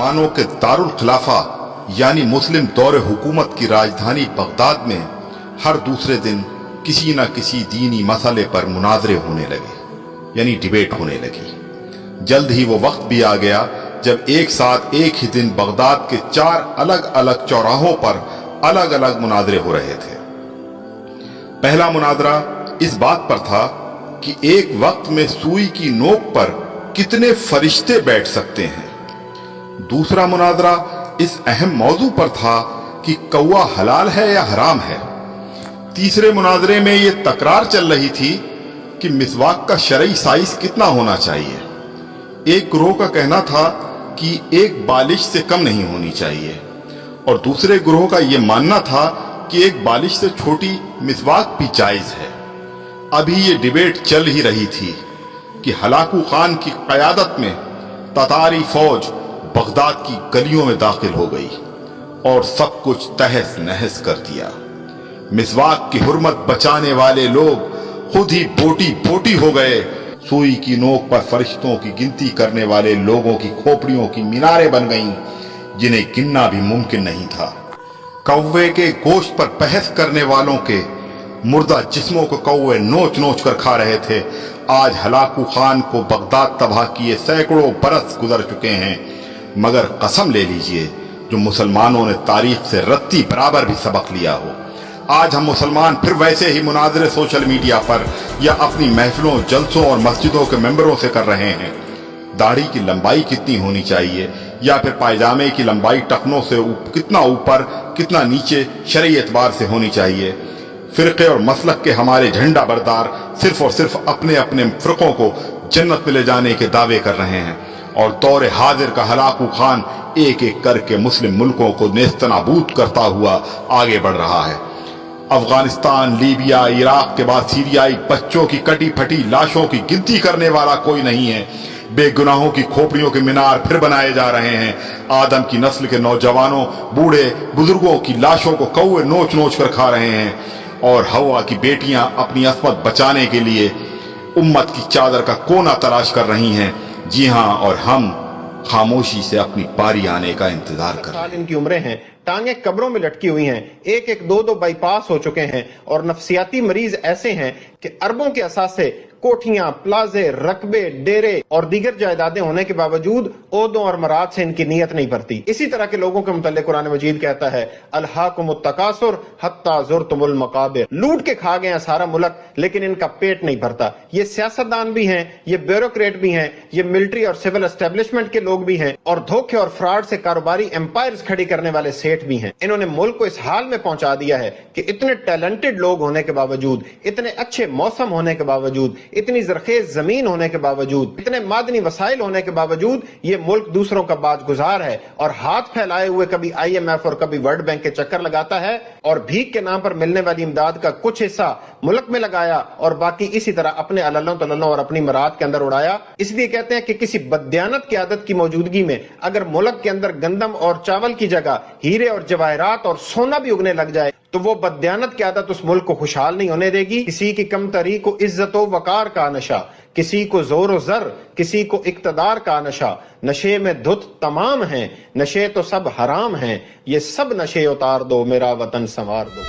मुसलमानों के दारुल खिलाफा यानी मुस्लिम दौर हुकूमत की राजधानी बगदाद में हर दूसरे दिन किसी न किसी दीनी मसले पर मुनाजरे होने लगे, यानी डिबेट होने लगी। जल्द ही वो वक्त भी आ गया जब एक साथ एक ही दिन बगदाद के 4 अलग अलग चौराहों पर अलग अलग मुनाजरे हो रहे थे। पहला मुनाजरा इस बात पर था कि एक वक्त में सुई की नोक पर कितने फरिश्ते बैठ सकते हैं। दूसरा मुनाजरा इस अहम मौजू पर था कि कौवा हलाल है या हराम है। तीसरे मुनाजरे में यह तकरार चल रही थी कि मिसवाक का शरई साइज कितना होना चाहिए। एक ग्रोह का कहना था कि एक बालिश से कम नहीं होनी चाहिए और दूसरे ग्रोह का यह मानना था कि एक बालिश से छोटी मिसवाक भी जायज है। अभी ये डिबेट चल ही रही थी कि हलाकू खान की क़यादत में ततारी फौज बगदाद की गलियों में दाखिल हो गई और सब कुछ तहस नहस कर दिया। मिसवाक की हुर्मत बचाने वाले लोग खुद ही बोटी बोटी हो गए। सुई की नोक पर फरिश्तों की गिनती करने वाले लोगों की खोपड़ियों की मीनारें बन गईं, जिन्हें गिनना भी मुमकिन नहीं था। कौवे के गोश्त पर बहस करने वालों के मुर्दा जिस्मों को कौवे नोच नोच कर खा रहे थे। आज हलाकू खान को बगदाद तबाह किए सैकड़ों बरस गुजर चुके हैं, मगर कसम ले लीजिए जो मुसलमानों ने तारीख से रत्ती बराबर भी सबक लिया हो। आज हम मुसलमान फिर वैसे ही मुनाजरे सोशल मीडिया पर या अपनी महफिलों, जलसों और मस्जिदों के मेंबरों से कर रहे हैं। दाढ़ी की लंबाई कितनी होनी चाहिए या फिर पायजामे की लंबाई टखनों से कितना ऊपर कितना नीचे शरई एतबार से होनी चाहिए। फिरके और मसलक के हमारे झंडा बरदार सिर्फ और सिर्फ अपने अपने फिरकों को जन्नत में ले जाने के दावे कर रहे हैं और दौर हाजिर का हलाकू खान एक एक करके मुस्लिम मुल्कों को नेस्तनाबूद करता हुआ आगे बढ़ रहा है। अफगानिस्तान, लीबिया, इराक के बाद सीरियाई बच्चों की कटी फटी लाशों की गिनती करने वाला कोई नहीं है। बेगुनाहों की खोपड़ियों के मीनार फिर बनाए जा रहे हैं। आदम की नस्ल के नौजवानों, बूढ़े बुजुर्गों की लाशों को कौवे नोच नोच कर खा रहे हैं और हवा की बेटियां अपनी अस्मत बचाने के लिए उम्मत की चादर का कोना तलाश कर रही हैं। जी हाँ, और हम खामोशी से अपनी पारी आने का इंतजार कर रहे हैं। इनकी उम्रें हैं, टांगे कब्रों में लटकी हुई हैं, एक एक दो दो बाईपास हो चुके हैं और नफसियाती मरीज ऐसे हैं कि अरबों के असासे, कोठियां, प्लाजे, रकबे, डेरे और दीगर जायदादें होने के बावजूद ओहदों और मराद से इनकी नीयत नहीं भरती। इसी तरह के लोगों के मुतल्लिक़ कुरान मजीद कहता है, अल्हाकुमुत तकासुर हत्ता ज़ुरतुमुल मकाबिर। लूट के खा गए हैं सारा मुल्क, लेकिन इनका पेट नहीं भरता। ये सियासतदान भी हैं, ये ब्यूरोक्रेट भी हैं, ये मिलिट्री और सिविल एस्टेब्लिशमेंट के लोग भी हैं और धोखे और फ्रॉड से कारोबारी एम्पायर्स खड़ी करने वाले सेठ भी हैं। इन्होंने मुल्क को इस हाल में पहुंचा दिया है कि इतने टैलेंटेड लोग होने के बावजूद, इतने अच्छे मौसम होने के बावजूद, इतनी जरखेज जमीन होने के बावजूद, इतने मादनी वसाइल होने के बावजूद ये मुल्क दूसरों का बाजगुजार है और हाथ फैलाए हुए कभी IMF और कभी वर्ल्ड बैंक के चक्कर लगाता है और भीख के नाम पर मिलने वाली इमदाद का कुछ हिस्सा मुल्क में लगाया और बाकी इसी तरह अपने अल्लों तल्लों और अपनी मराद के अंदर उड़ाया। इसलिए कहते हैं कि किसी बददियानत की आदत की मौजूदगी में अगर मुल्क के अंदर गंदम और चावल की जगह हीरे और जवाहरात और सोना भी उगने लग जाए तो वो बददियानत की आदत उस मुल्क को खुशहाल नहीं होने देगी। किसी की कमतरी को इज्जत व वकार का नशा, किसी को जोर व जर, किसी को इक्तदार का नशा। नशे में धुत तमाम हैं, नशे तो सब हराम हैं, ये सब नशे उतार दो, मेरा वतन संवार दो।